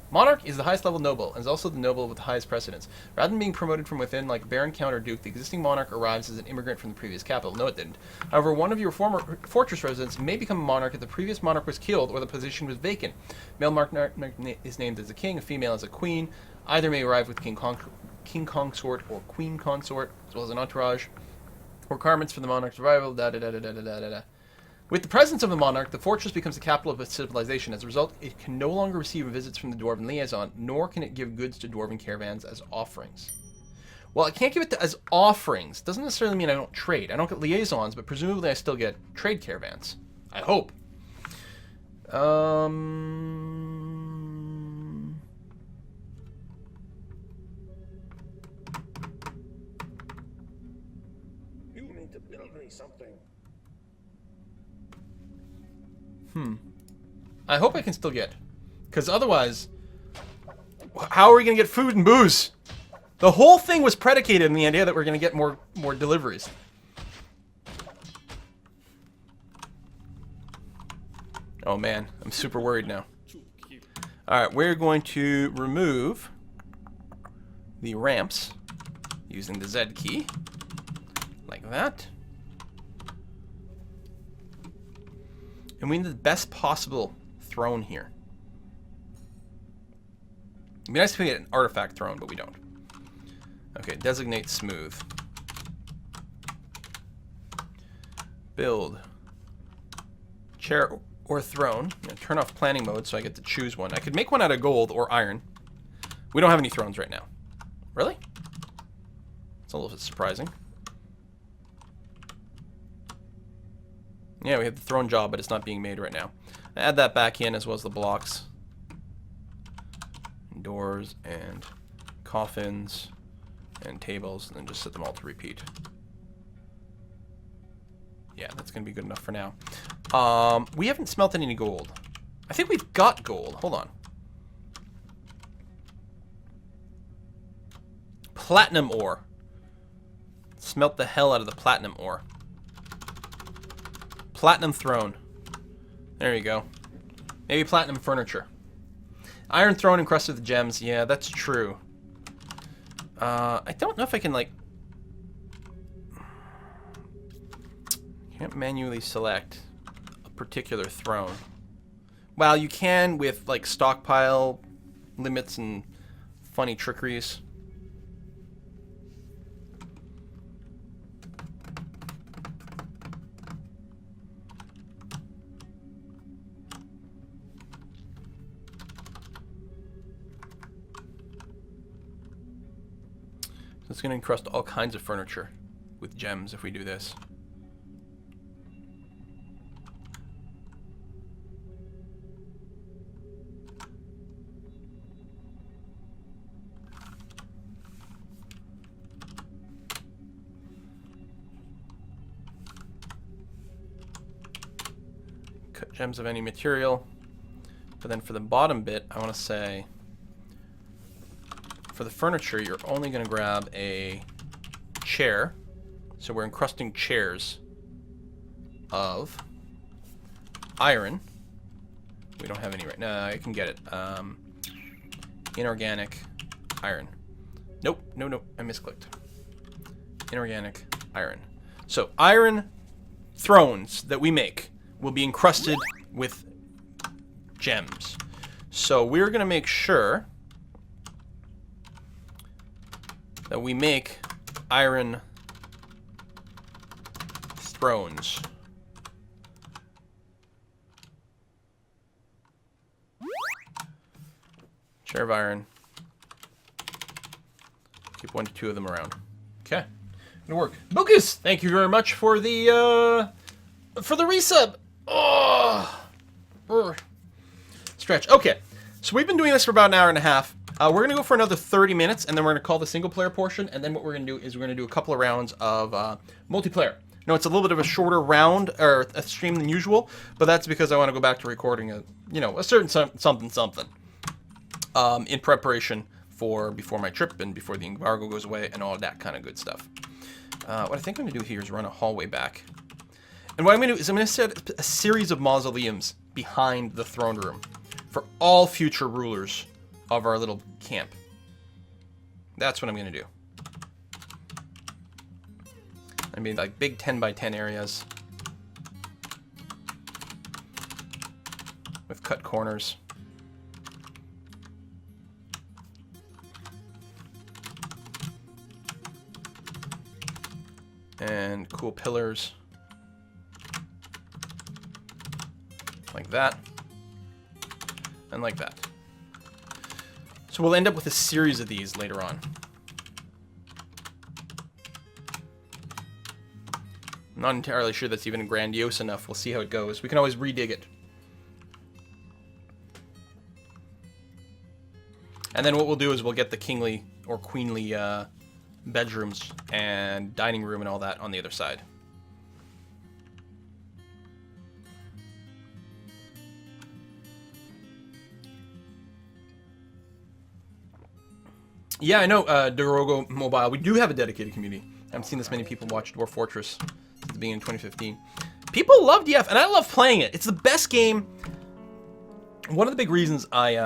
Monarch is the highest level noble, and is also the noble with the highest precedence. Rather than being promoted from within like Baron, Count, or Duke, the existing monarch arrives as an immigrant from the previous capital. No, it didn't. However, one of your former fortress residents may become a monarch if the previous monarch was killed or the position was vacant. Male monarch is named as a king, a female as a queen. Either may arrive with king consort or queen consort, as well as an entourage. Requirements for the monarch's survival, da-da-da-da-da-da-da-da. With the presence of the monarch, the fortress becomes the capital of a civilization. As a result, it can no longer receive visits from the Dwarven liaison, nor can it give goods to Dwarven caravans as offerings. Well, I can't give it as offerings. Doesn't necessarily mean I don't trade. I don't get liaisons, but presumably I still get trade caravans. I hope. You need to build me something. I hope I can still get. Because otherwise, how are we going to get food and booze? The whole thing was predicated on the idea that we're going to get more deliveries. Oh man, I'm super worried now. Alright, we're going to remove the ramps using the Z key. Like that. And we need the best possible throne here. It'd be nice if we get an artifact throne, but we don't. Okay, designate smooth. Build. Chair or throne. Turn off planning mode so I get to choose one. I could make one out of gold or iron. We don't have any thrones right now. Really? It's a little bit surprising. Yeah, we have the throne job, but it's not being made right now. Add that back in as well as the blocks. Doors and coffins and tables, and then just set them all to repeat. Yeah, that's going to be good enough for now. We haven't smelted any gold. I think we've got gold. Hold on. Platinum ore. Smelt the hell out of the platinum ore. Platinum throne. There you go. Maybe platinum furniture. Iron throne encrusted with gems. Yeah, that's true. I don't know if I can, like... Can't manually select a particular throne. Well, you can with, like, stockpile limits and funny trickeries. It's going to encrust all kinds of furniture with gems if we do this. Cut gems of any material. But then for the bottom bit, I want to say... For the furniture, you're only going to grab a chair. So we're encrusting chairs of iron. We don't have any right now. I can get it. Inorganic iron. Nope, no, I misclicked. Inorganic iron. So iron thrones that we make will be encrusted with gems. So we're going to make sure that we make iron thrones. Chair of iron. Keep 1 to 2 of them around. Okay. Gonna work. Lucas, thank you very much for the resub. Oh, stretch. Okay. So we've been doing this for about an hour and a half. We're going to go for another 30 minutes, and then we're going to call the single-player portion, and then what we're going to do is we're going to do a couple of rounds of multiplayer. No, it's a little bit of a shorter round, or a stream than usual, but that's because I want to go back to recording a certain something, in preparation for before my trip and before the embargo goes away and all of that kind of good stuff. What I think I'm going to do here is run a hallway back. And what I'm going to do is I'm going to set a series of mausoleums behind the throne room for all future rulers of our little camp. That's what I'm going to do. I mean, like big 10 by 10 areas with cut corners. And cool pillars. Like that. And like that. So we'll end up with a series of these later on. I'm not entirely sure that's even grandiose enough. We'll see how it goes. We can always redig it. And then what we'll do is we'll get the kingly or queenly bedrooms and dining room and all that on the other side. Yeah, I know, Dorogo Mobile. We do have a dedicated community. I haven't seen this many people watch Dwarf Fortress since the beginning of 2015. People love DF, and I love playing it. It's the best game. One of the big reasons I,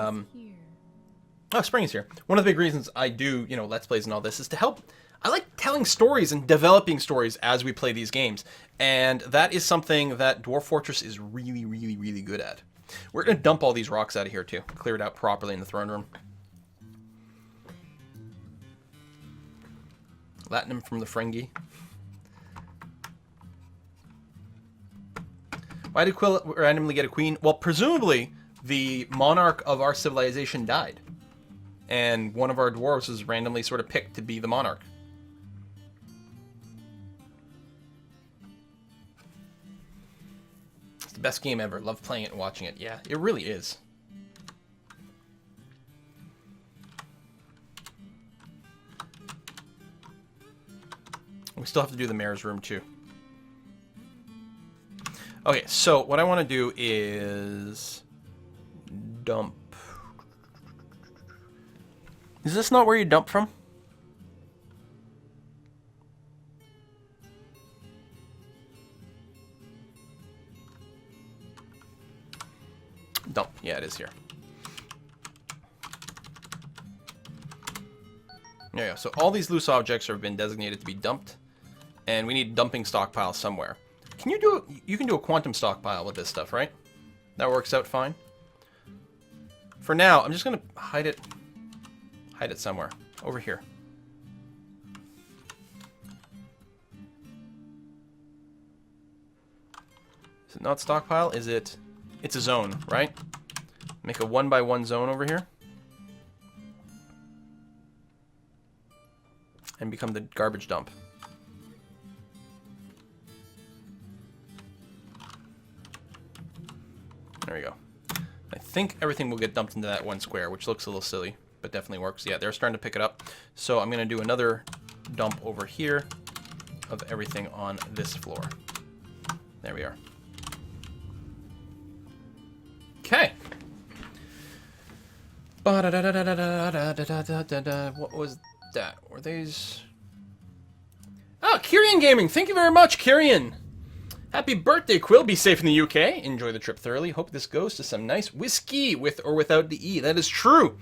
Oh, spring is here. One of the big reasons I do, you know, Let's Plays and all this is to help. I like telling stories and developing stories as we play these games. And that is something that Dwarf Fortress is really, really, really good at. We're going to dump all these rocks out of here, too. Clear it out properly in the throne room. Latinum from the Ferengi. Why did Quill randomly get a queen? Well, presumably, the monarch of our civilization died. And one of our dwarves was randomly sort of picked to be the monarch. It's the best game ever. Love playing it and watching it. Yeah, it really is. We still have to do the mayor's room, too. Okay, so what I want to do is dump. Is this not where you dump from? Dump. Yeah, it is here. There you go. So all these loose objects have been designated to be dumped, and we need dumping stockpile somewhere. Can you do? You can do a quantum stockpile with this stuff, right? That works out fine. For now, I'm just gonna hide it. Hide it somewhere over here. Is it not stockpile? Is it? It's a zone, right? Make a 1x1 zone over here. And become the garbage dump. There we go. I think everything will get dumped into that one square, which looks a little silly, but definitely works. Yeah, they're starting to pick it up. So I'm going to do another dump over here of everything on this floor. There we are. Okay. What was that? Were these... Oh, Kyrian Gaming! Thank you very much, Kyrian! Happy birthday, Quill. Be safe in the UK. Enjoy the trip thoroughly. Hope this goes to some nice whiskey with or without the E. That is true.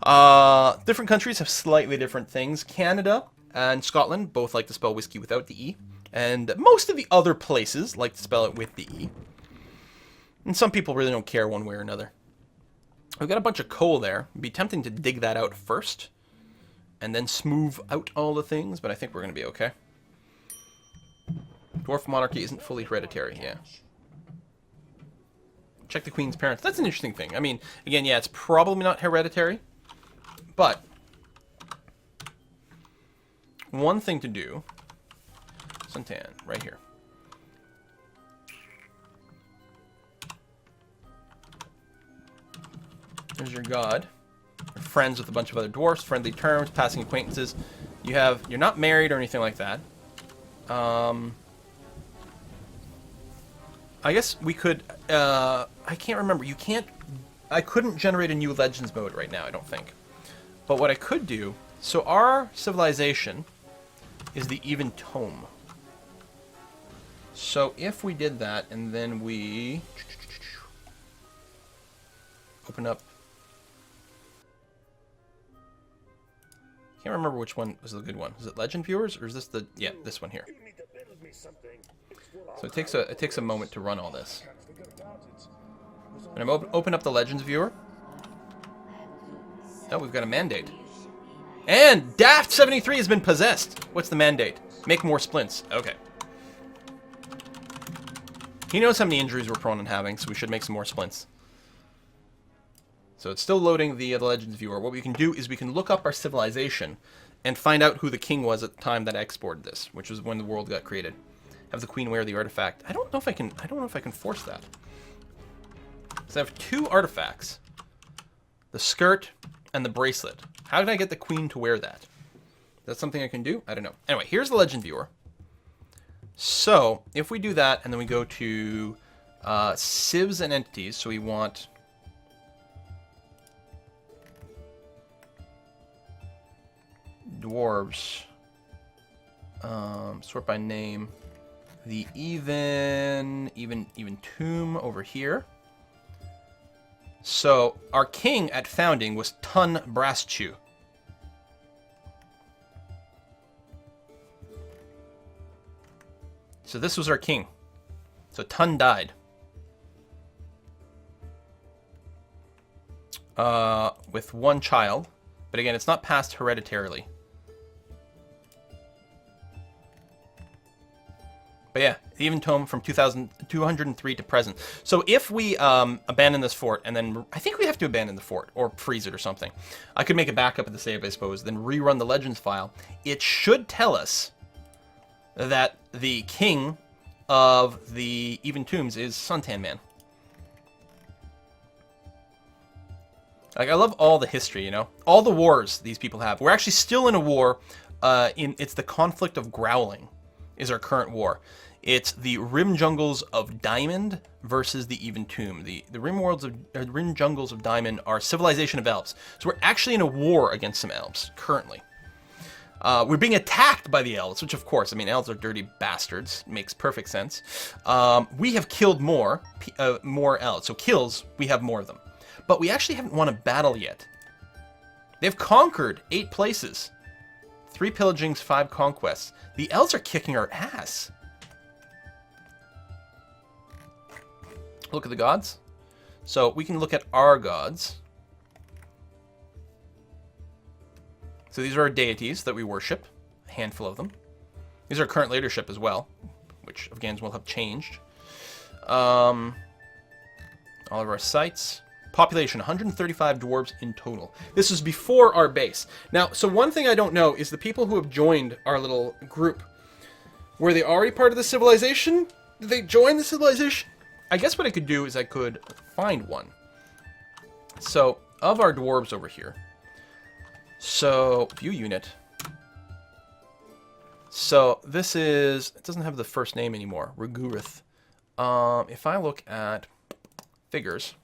Different countries have slightly different things. Canada and Scotland both like to spell whiskey without the E. And most of the other places like to spell it with the E. And some people really don't care one way or another. We've got a bunch of coal there. It'd be tempting to dig that out first. And then smooth out all the things. But I think we're going to be okay. Dwarf monarchy isn't fully hereditary, yeah. Check the queen's parents. That's an interesting thing. I mean, again, yeah, it's probably not hereditary. But one thing to do... Suntan, right here. There's your god. You're friends with a bunch of other dwarfs, friendly terms, passing acquaintances. You're not married or anything like that. I guess we could, I can't remember. I couldn't generate a new Legends mode right now, I don't think. But what I could do, so our civilization is the even tome. So if we did that, and then we open up Can't remember which one was the good one. Is it Legend Viewers, or is this the... Yeah, this one here. You need to build me something. So it takes a moment to run all this. And I'm open up the Legends Viewer. Oh, we've got a mandate. And Daft73 has been possessed. What's the mandate? Make more splints. Okay. He knows how many injuries we're prone on having, so we should make some more splints. So it's still loading the Legends Viewer. What we can do is we can look up our civilization and find out who the king was at the time that I exported this, which was when the world got created. Have the queen wear the artifact. I don't know if I can force that. So I have 2 artifacts. The skirt and the bracelet. How did I get the queen to wear that? That's something I can do? I don't know. Anyway, here's the Legend Viewer. So, if we do that, and then we go to civs and entities, so we want dwarves, sort by name, the even tomb over here. So, our king at founding was Tun Braschu. So this was our king. So Tun died. With 1 child. But again, it's not passed hereditarily. But yeah, the even tome from 2203 to present. So if we abandon this fort, and then I think we have to abandon the fort or freeze it or something. I could make a backup of the save, I suppose, then rerun the Legends file. It should tell us that the king of the Even Tombs is Suntan Man. Like, I love all the history, you know? All the wars these people have. We're actually still in a war. It's the Conflict of Growling is our current war. It's the Rim Jungles of Diamond versus the Even Tomb. The Rim Jungles of Diamond are civilization of elves. So we're actually in a war against some elves, currently. We're being attacked by the elves, which of course, I mean, elves are dirty bastards. Makes perfect sense. We have killed more elves. So kills, we have more of them. But we actually haven't won a battle yet. They've conquered 8 places. 3 pillagings, 5 conquests. The elves are kicking our ass. Look at the gods. So we can look at our gods. So these are our deities that we worship, a handful of them. These are current leadership as well, which again will have changed. All of our sites. Population, 135 dwarves in total. This is before our base. Now, so one thing I don't know is the people who have joined our little group, were they already part of the civilization? Did they join the civilization? I guess what I could do is I could find one. So, of our dwarves over here. So, view unit. So, this is... It doesn't have the first name anymore. Regurith. If I look at figures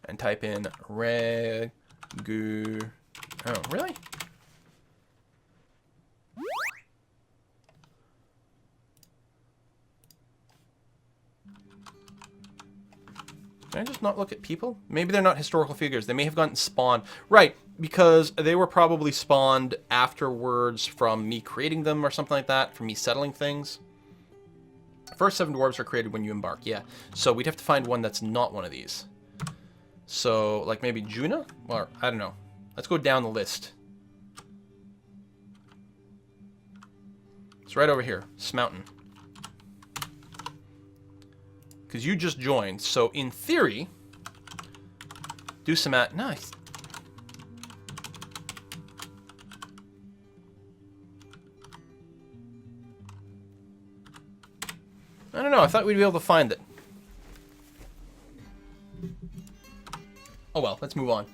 and type in Regu... Oh, really? Can I just not look at people? Maybe they're not historical figures. They may have gotten spawned. Right, because they were probably spawned afterwards from me creating them or something like that, from me settling things. First 7 dwarves are created when you embark, yeah. So we'd have to find one that's not one of these. So, like maybe Juna? Or, I don't know. Let's go down the list. It's right over here, Smountain. Because you just joined, so in theory, do some nice. I don't know, I thought we'd be able to find it. Oh well, let's move on.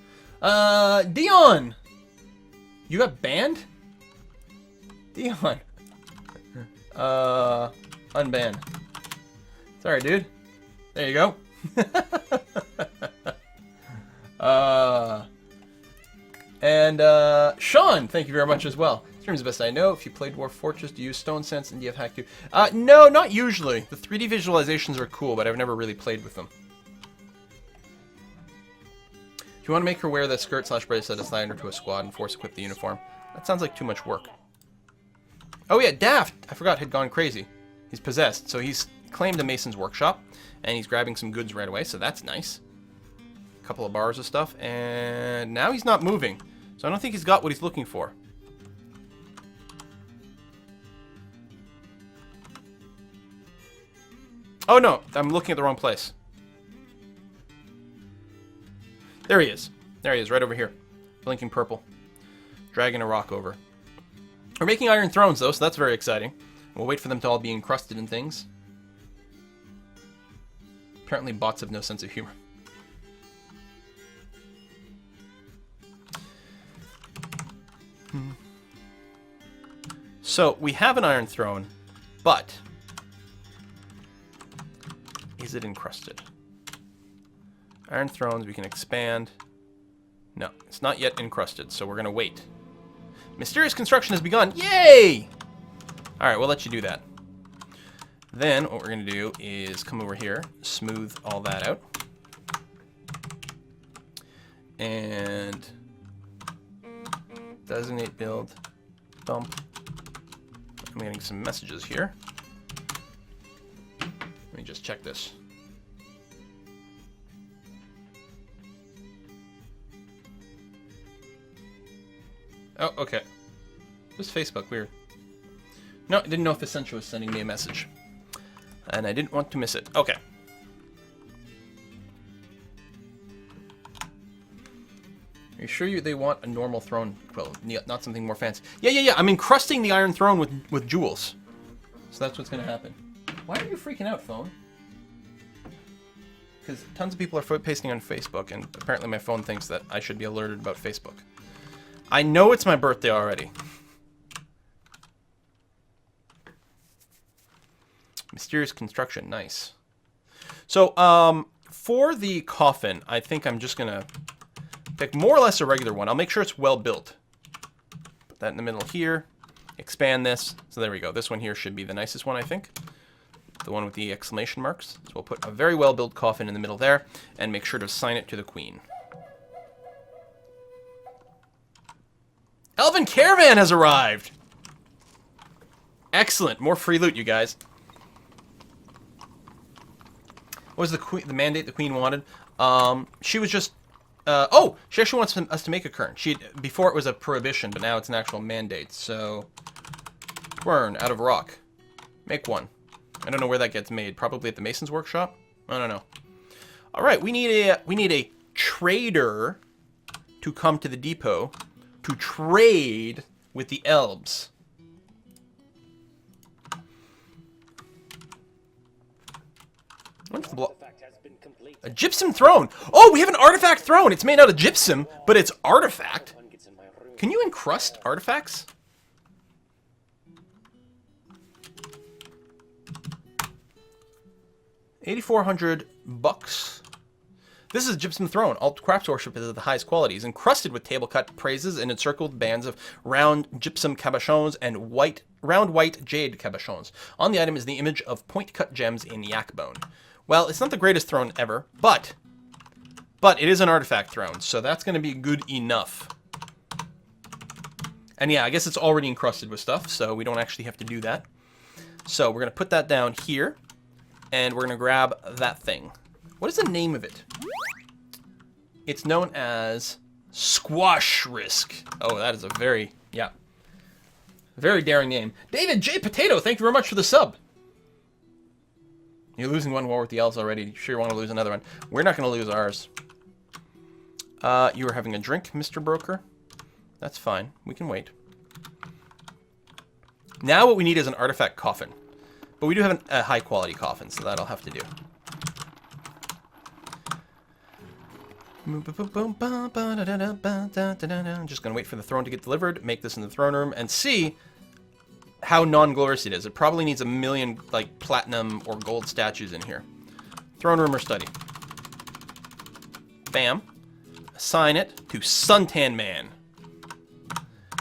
Dion! You got banned? Dion. Unbanned. Sorry, dude. There you go. Sean, thank you very much as well. Stream's the best I know. If you play Dwarf Fortress, do you use Stone Sense and do you have Hack 2? No, not usually. The 3D visualizations are cool, but I've never really played with them. If you want to make her wear the skirt/bracelet, assign her to a squad and force equip the uniform. That sounds like too much work. Oh yeah, Daft, I forgot, had gone crazy. He's possessed, so he's claimed a mason's workshop, and he's grabbing some goods right away, so that's nice. A couple of bars of stuff, and now he's not moving, so I don't think he's got what he's looking for. Oh no, I'm looking at the wrong place. There he is. There he is, right over here. Blinking purple. Dragging a rock over. We're making iron thrones, though, so that's very exciting. We'll wait for them to all be encrusted in things. Apparently bots have no sense of humor. So, we have an iron throne, but is it encrusted? Iron thrones, we can expand. No, it's not yet encrusted, so we're going to wait. Mysterious construction has begun. Yay! Alright, we'll let you do that. Then, what we're going to do is come over here, smooth all that out. And designate build, bump. I'm getting some messages here. Let me just check this. Oh, okay. This is Facebook, weird. No, I didn't know if Essentia was sending me a message. And I didn't want to miss it. Okay. Are you sure they want a normal throne? Well, not something more fancy. Yeah. I'm encrusting the iron throne with jewels. So that's what's going to happen. Why are you freaking out, phone? Because tons of people are pasting on Facebook, and apparently my phone thinks that I should be alerted about Facebook. I know it's my birthday already. Mysterious construction, nice. So, for the coffin, I think I'm just gonna pick more or less a regular one. I'll make sure it's well built. Put that in the middle here. Expand this. So there we go. This one here should be the nicest one, I think. The one with the exclamation marks. So we'll put a very well built coffin in the middle there, and make sure to assign it to the queen. Elven Caravan has arrived! Excellent. More free loot, you guys. What was the mandate the queen wanted? She was just... oh! She actually wants us to make a quern. Before it was a prohibition, but now it's an actual mandate. So... quern out of rock. Make one. I don't know where that gets made. Probably at the mason's workshop? I don't know. Alright, we need a trader to come to the depot to trade with the elves. A gypsum throne! Oh, we have an artifact throne! It's made out of gypsum, but it's artifact. Can you encrust artifacts? $8,400. This is Gypsum Throne. All crafts worship is of the highest quality. It's encrusted with table-cut praises and encircled bands of round gypsum cabochons and round white jade cabochons. On the item is the image of point-cut gems in yak bone. Well, it's not the greatest throne ever, but it is an artifact throne, so that's going to be good enough. And yeah, I guess it's already encrusted with stuff, so we don't actually have to do that. So we're going to put that down here, and we're going to grab that thing. What is the name of it? It's known as Squash Risk. Oh, that is a very daring name. David J. Potato, thank you very much for the sub. You're losing one war with the elves already. You sure want to lose another one? We're not going to lose ours. You are having a drink, Mr. Broker. That's fine. We can wait. Now what we need is an artifact coffin. But we do have a high-quality coffin, so that'll have to do. I'm just going to wait for the throne to get delivered, make this in the throne room, and see how non-glorious it is. It probably needs 1 million, like, platinum or gold statues in here. Throne room or study. Bam. Assign it to Suntan Man.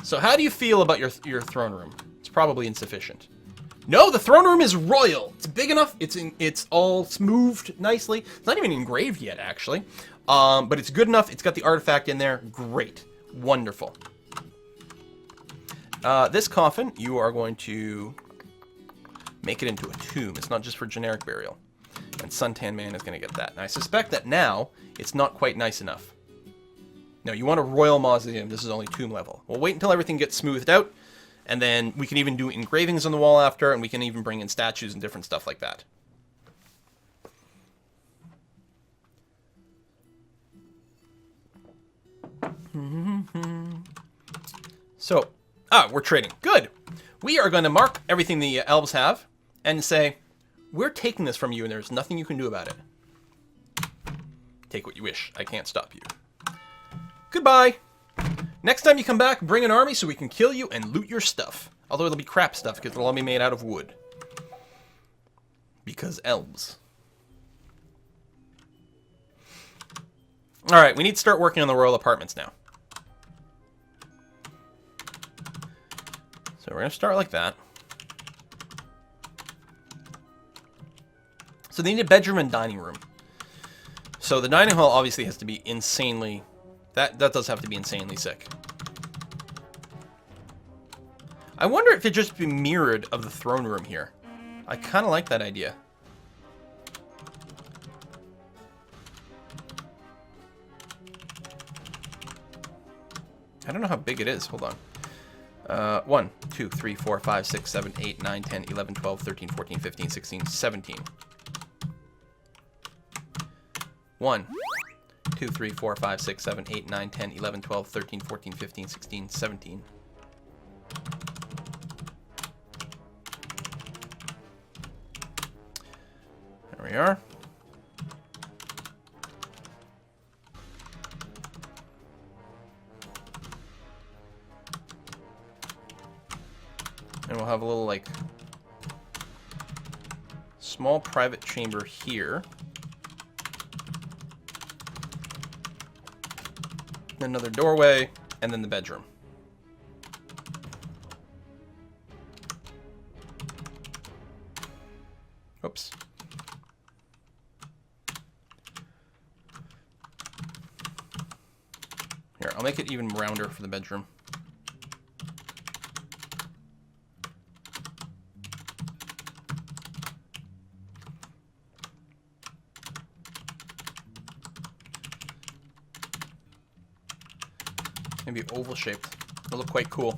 So how do you feel about your throne room? It's probably insufficient. No, the throne room is royal. It's big enough. It's all smoothed nicely. It's not even engraved yet, actually. But it's good enough. It's got the artifact in there. Great. Wonderful. This coffin, you are going to make it into a tomb. It's not just for generic burial. And Suntan Man is going to get that. And I suspect that now it's not quite nice enough. No, you want a royal mausoleum. This is only tomb level. We'll wait until everything gets smoothed out. And then we can even do engravings on the wall after. And we can even bring in statues and different stuff like that. So, we're trading. Good. We are going to mark everything the elves have and say, we're taking this from you and there's nothing you can do about it. Take what you wish. I can't stop you. Goodbye. Next time you come back, bring an army so we can kill you and loot your stuff. Although it'll be crap stuff because it'll all be made out of wood. Because elves. Alright, we need to start working on the royal apartments now. So we're going to start like that. So they need a bedroom and dining room. So the dining hall obviously has to be insanely... That does have to be insanely sick. I wonder if it just be mirrored of the throne room here. I kind of like that idea. I don't know how big it is. Hold on. 1, 2, 3, 4, 5, 6, 7, 8, 9, 10, 11, 12, 13, 14, 15, 16, 17. 1, 2, 3, 4, 5, 6, 7, 8, 9, 10, 11, 12, 13, 14, 15, 16, 17. There we are. And we'll have a little, like, small private chamber here. Another doorway, and then the bedroom. Oops. Here, I'll make it even rounder for the bedroom. Maybe oval shaped. It'll look quite cool.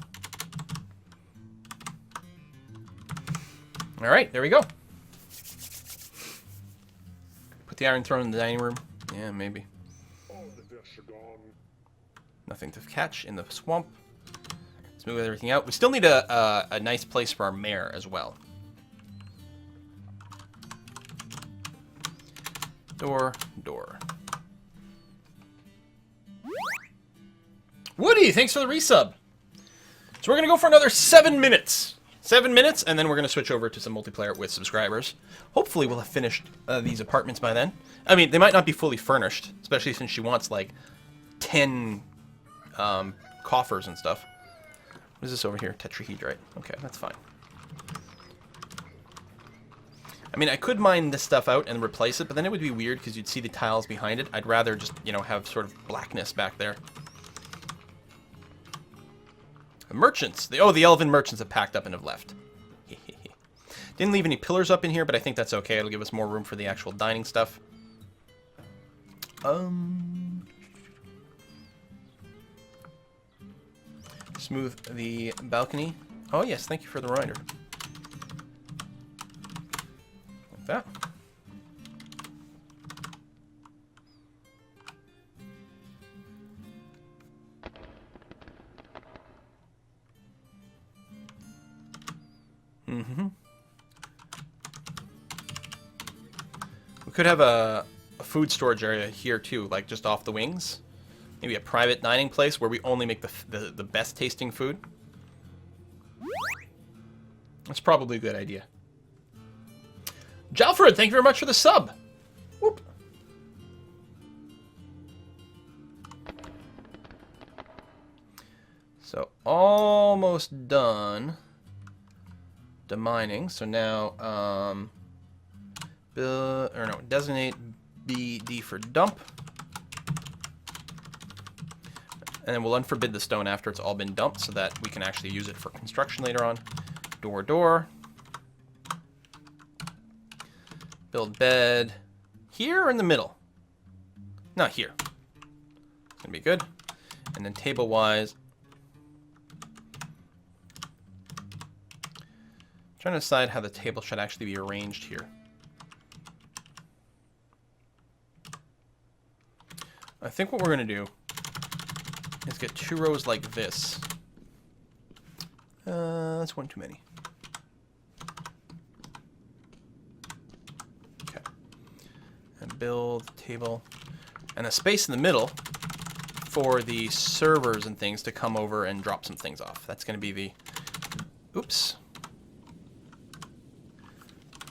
Alright, there we go. Put the Iron Throne in the dining room. Yeah, maybe. Nothing to catch in the swamp. Let's move everything out. We still need a nice place for our mare as well. Door. Woody, thanks for the resub. So we're going to go for another 7 minutes. 7 minutes, and then we're going to switch over to some multiplayer with subscribers. Hopefully we'll have finished these apartments by then. I mean, they might not be fully furnished, especially since she wants, like, 10 coffers and stuff. What is this over here? Tetrahedrite. Okay, that's fine. I mean, I could mine this stuff out and replace it, but then it would be weird because you'd see the tiles behind it. I'd rather just, you know, have sort of blackness back there. Merchants. The elven merchants have packed up and have left. Didn't leave any pillars up in here, but I think that's okay. It'll give us more room for the actual dining stuff. Smooth the balcony. Oh, yes. Thank you for the reminder. Like that. We could have a food storage area here too, like just off the wings. Maybe a private dining place where we only make the best tasting food. That's probably a good idea. Jalfred, thank you very much for the sub. Whoop. So almost done. Demining. So now, designate BD for dump. And then we'll unforbid the stone after it's all been dumped so that we can actually use it for construction later on. Door. Build bed. Here or in the middle? Not here. It's going to be good. And then table-wise, trying to decide how the table should actually be arranged here. I think what we're going to do is get 2 rows like this. That's one too many. Okay. And build table. And a space in the middle for the servers and things to come over and drop some things off. That's going to be the... Oops.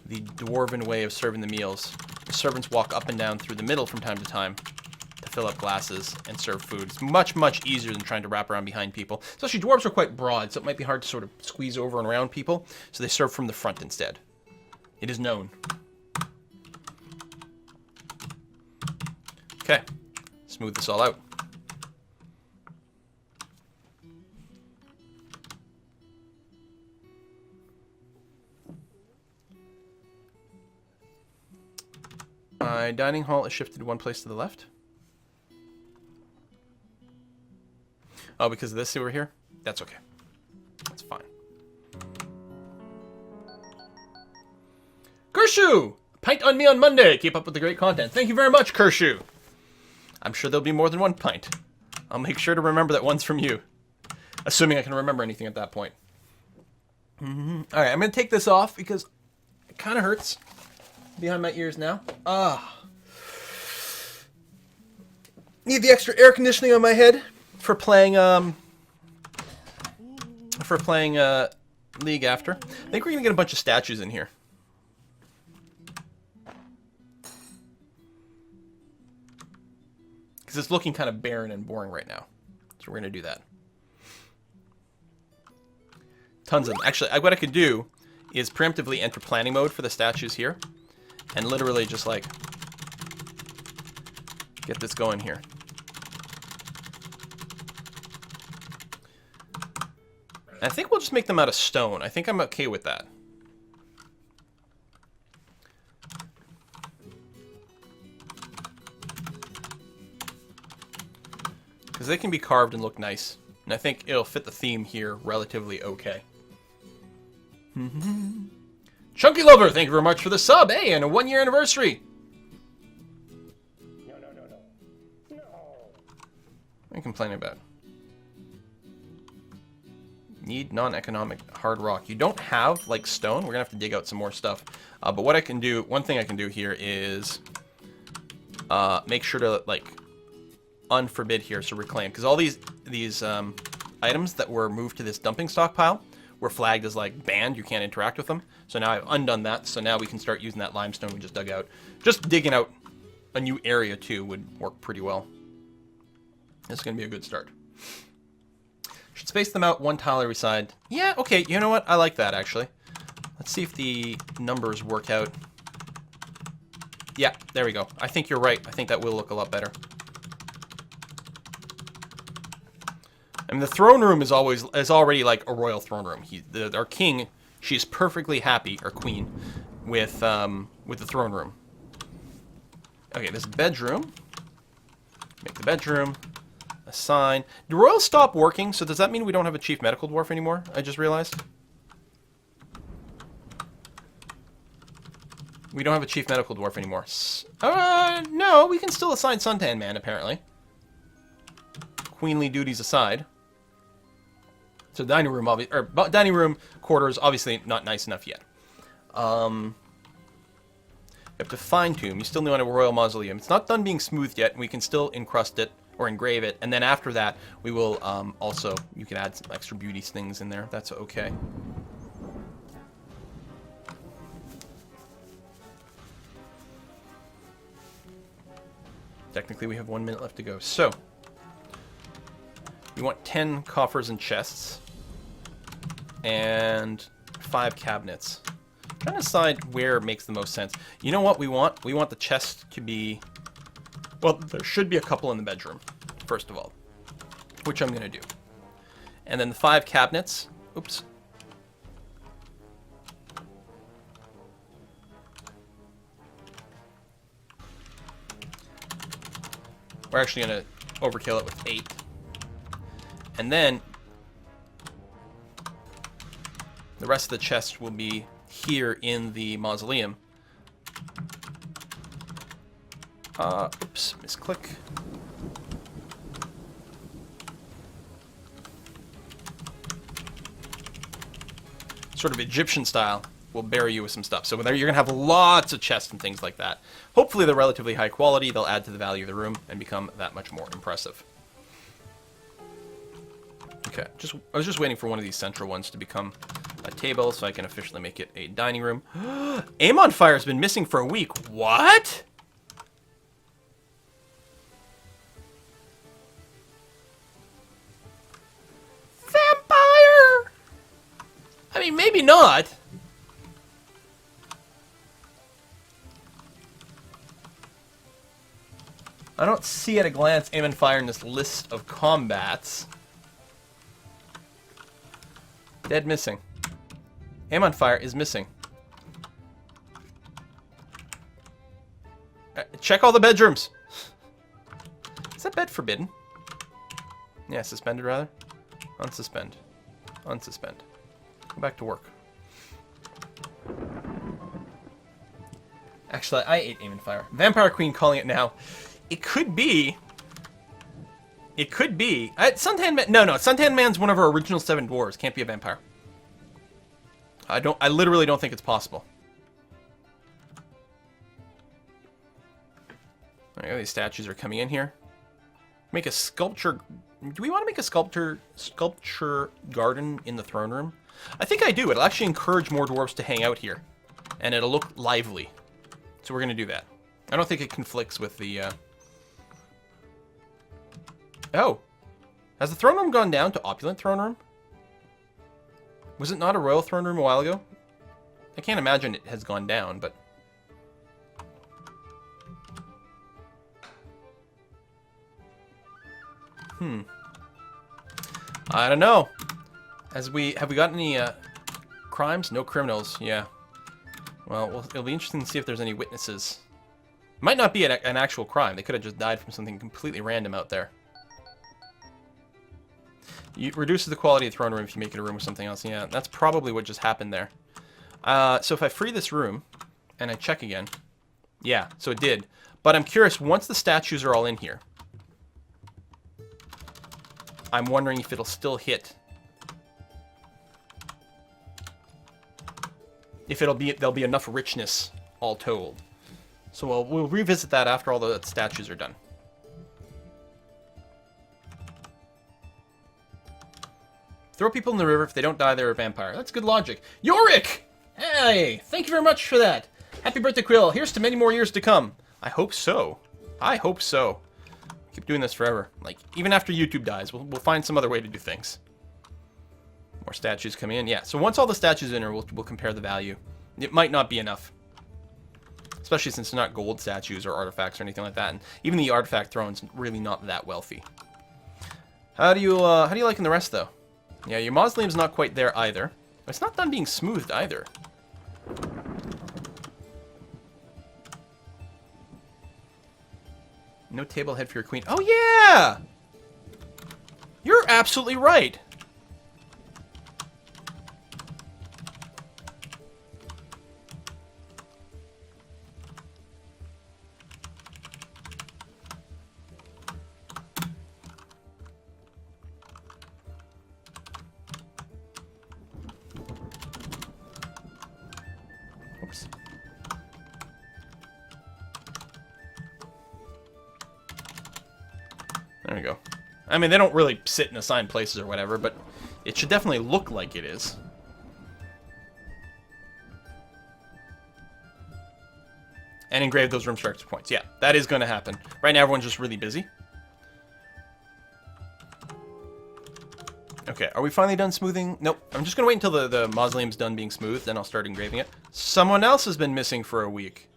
The dwarven way of serving the meals. The servants walk up and down through the middle from time to time to fill up glasses and serve food. It's much, much easier than trying to wrap around behind people. Especially dwarves are quite broad, so it might be hard to sort of squeeze over and around people. So they serve from the front instead. It is known. Okay. Smooth this all out. My dining hall is shifted one place to the left. Oh, because of this over here? That's okay. That's fine. Kershu! Pint on me on Monday. Keep up with the great content. Thank you very much, Kershu. I'm sure there'll be more than one pint. I'll make sure to remember that one's from you. Assuming I can remember anything at that point. Alright, I'm going to take this off because it kind of hurts behind my ears now. Need the extra air conditioning on my head for playing League after. I think we're going to get a bunch of statues in here. Because it's looking kind of barren and boring right now. So we're going to do that. Tons of them. Actually, what I could do is preemptively enter planning mode for the statues here. And literally just like get this going here. I think we'll just make them out of stone. I think I'm okay with that. Because they can be carved and look nice. And I think it'll fit the theme here relatively okay. Chunky Lover, thank you very much for the sub. Hey, and a 1-year anniversary. No. What are you complaining about? Need non-economic hard rock. You don't have, like, stone. We're going to have to dig out some more stuff. But what I can do, one thing I can do here is make sure to, like, unforbid here, so reclaim. Because all these items that were moved to this dumping stockpile were flagged as, like, banned. You can't interact with them. So now I've undone that. So now we can start using that limestone we just dug out. Just digging out a new area, too, would work pretty well. This is going to be a good start. Should space them out 1 tile every side. Yeah, okay, you know what? I like that, actually. Let's see if the numbers work out. Yeah, there we go. I think you're right. I think that will look a lot better. I mean, the throne room is already like a royal throne room. Our king, she's perfectly happy, our queen, with the throne room. Okay, this bedroom. Make the bedroom. Assign. Do royals stop working? So does that mean we don't have a chief medical dwarf anymore? I just realized. We don't have a chief medical dwarf anymore. No, we can still assign Suntan Man, apparently. Queenly duties aside. So dining room quarters, obviously not nice enough yet. You have to fine tune. You still need a royal mausoleum. It's not done being smoothed yet, and we can still encrust it or engrave it. And then after that, we will also, you can add some extra beauty things in there. That's okay. Technically, we have 1 minute left to go. So, you want 10 coffers and chests, and 5 cabinets. I'm trying to decide where it makes the most sense. You know what we want? We want the chest to be... Well, there should be a couple in the bedroom, first of all. which I'm going to do. And then the 5 cabinets. Oops. We're actually going to overkill it with 8. And then the rest of the chest will be here in the mausoleum. Oops, misclick. Sort of Egyptian style will bury you with some stuff. So there you're going to have lots of chests and things like that. Hopefully they're relatively high quality. They'll add to the value of the room and become that much more impressive. Okay, I was just waiting for one of these central ones to become a table so I can officially make it a dining room. Aim on Fire has been missing for a week. What? Vampire? I mean, maybe not. I don't see at a glance Aim and Fire in this list of combats. Dead missing. Aim on Fire is missing. Check all the bedrooms. Is that bed forbidden? Yeah, suspended rather. Unsuspend. Unsuspend. Go back to work. Actually, I ate Aim and Fire. Vampire Queen calling it now. It could be. It could be. Suntan Man. No, Suntan Man's one of our original 7 dwarves. Can't be a vampire. I literally don't think it's possible. There you go. These statues are coming in here. Make a sculpture. Do we want to make a sculpture garden in the throne room? I think I do. It'll actually encourage more dwarves to hang out here. And it'll look lively. So we're going to do that. I don't think it conflicts with the... Oh. Has the throne room gone down to opulent throne room? Was it not a royal throne room a while ago? I can't imagine it has gone down, but... I don't know. Have we got any crimes? No criminals. Yeah. Well, it'll be interesting to see if there's any witnesses. Might not be an actual crime. They could have just died from something completely random out there. It reduces the quality of the throne room if you make it a room with something else. Yeah, that's probably what just happened there. So if I free this room and I check again, yeah, so it did. But I'm curious, once the statues are all in here, I'm wondering if it'll still hit. If there'll be enough richness all told. So we'll revisit that after all the statues are done. Throw people in the river. If they don't die, they're a vampire. That's good logic. Yorick! Hey! Thank you very much for that. Happy birthday, Quill. Here's to many more years to come. I hope so. I hope so. Keep doing this forever. Like, even after YouTube dies, we'll find some other way to do things. More statues coming in. Yeah, so once all the statues are in here, we'll compare the value. It might not be enough. Especially since they're not gold statues or artifacts or anything like that. And even the artifact throne's really not that wealthy. How do you like in the rest, though? Yeah, your mausoleum's not quite there either. It's not done being smoothed either. No table head for your queen. Oh, yeah! You're absolutely right. Oops. There we go. I mean, they don't really sit in assigned places or whatever, but it should definitely look like it is. And engrave those room structure points. Yeah, that is going to happen. Right now, everyone's just really busy. Okay, are we finally done smoothing? Nope. I'm just going to wait until the mausoleum's done being smoothed, then I'll start engraving it. Someone else has been missing for a week.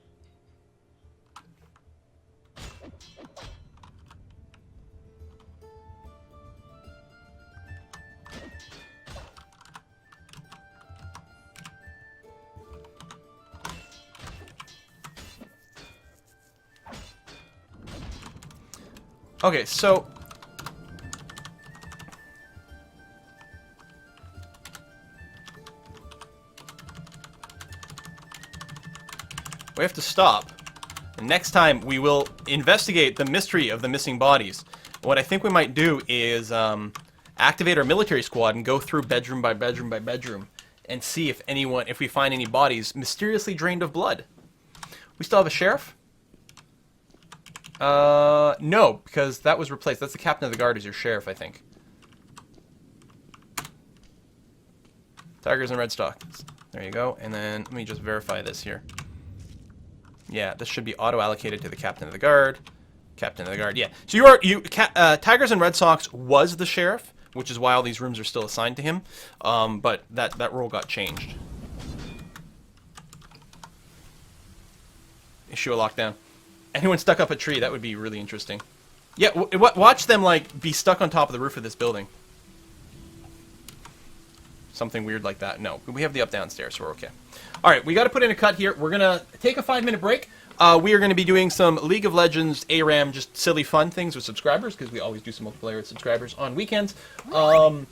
Okay, so... we have to stop. And next time, we will investigate the mystery of the missing bodies. What I think we might do is activate our military squad and go through bedroom by bedroom by bedroom and see if we find any bodies mysteriously drained of blood. We still have a sheriff? No, because that was replaced. That's the captain of the guard as your sheriff, I think. Tigers and red stockings. There you go. And then let me just verify this here. Yeah, this should be auto-allocated to the captain of the guard. Captain of the guard, yeah. So Tigers and Red Sox was the sheriff, which is why all these rooms are still assigned to him. But that role got changed. Issue a lockdown. Anyone stuck up a tree, that would be really interesting. Yeah, watch them, like, be stuck on top of the roof of this building. Something weird like that. No, we have the up-down stairs, so we're okay. All right, we got to put in a cut here. We're going to take a 5-minute break. We are going to be doing some League of Legends, ARAM, just silly fun things with subscribers, because we always do some multiplayer with subscribers on weekends. And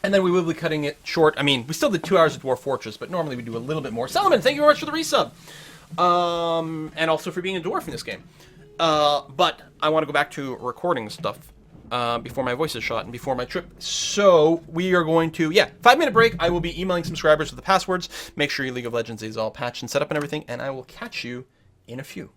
then we will be cutting it short. I mean, we still did 2 hours of Dwarf Fortress, but normally we do a little bit more. Solomon, thank you very much for the resub. And also for being a dwarf in this game. But I want to go back to recording stuff before my voice is shot and before my trip. So we are going to, 5-minute break. I will be emailing subscribers with the passwords. Make sure your League of Legends is all patched and set up and everything. And I will catch you in a few.